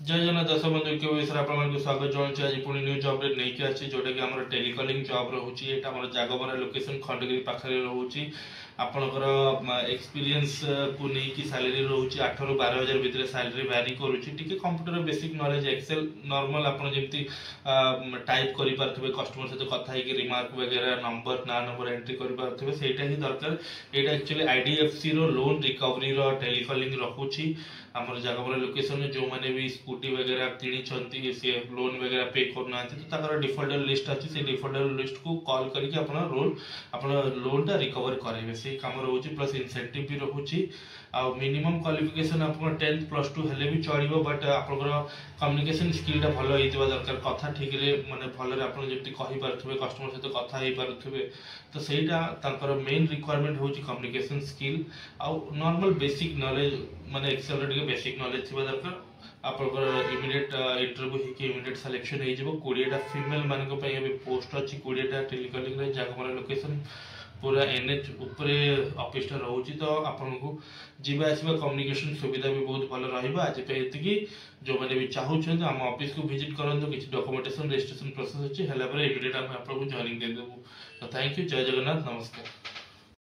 जय जगन्नाथ दर्शक बंधु के विषय आपको स्वागत जनाऊँ आज पुणी न्यू जॉब रे नहीं आसी जोटा कि आम टेलीकॉलिंग जॉब रोचे ये जागबरा लोकेशन खंडगिरी पाखे रोचे आपणकर एक्सपीरियंस को लेकिन सैलरी रोचे 8 ରୁ 12,000 भितर सैलरी वैरी करुच्ची टी computer basic knowledge Excel normal आप जमी टाइप करें कस्टमर सहित कथा रिमार्क वगैरह नंबर ना नंबर एंट्री करें सेटा ही दरकार यहाँ एक्चुअली आईडीएफसी रो लोन रिकवरी रो टेलीकॉलिंग रखुची आम जगबरा लोकेशन में जो मैंने भी स्कूटी वगैरह किणी सी लोन वगैरह पे करना तो डिफॉल्टर लिस्ट अच्छी से डिफॉल्टर लिस्ट को कॉल करके आप लोन टा रिकवर करेंगे से कम रोचे प्लस इनसेंटिव भी रोचे आ मिनिमम क्वालिफिकेशन आप 10th +2 हेले भी चलो बट आप कम्युनिकेशन स्किलटा भल होता दरकार कथा ठीक माने भल जमी कही पारे कस्टमर सहित कथा हो पारे तो सहीटा मेन रिक्वायरमेंट हूँ कम्युनिकेशन स्किल आउ नॉर्मल बेसिक नॉलेज माने एक्सेल रे बेसिक नॉलेज थी दरकार आपंकर इमिडिएट इंटरव्यू होकर इमिडिएट सिलेक्शन हो 20टा फीमेल मान पोस्ट अच्छी 20टा टेलीकॉलिंग जागमरा लोकेशन पूरा एनएच उपरे ऑफिस रोचे तो आपको जीवा आसवा कम्युनिकेशन सुविधा भी बहुत भल रही जो मैंने भी चाहूँ आम ऑफिस को विजिट करूँ किसी डॉक्यूमेंटेशन रजिस्ट्रेशन प्रोसेस अच्छी है इमिडिएट आम आपको जॉइनिंग देदेबू तो थैंक यू जय जगन्नाथ नमस्कार।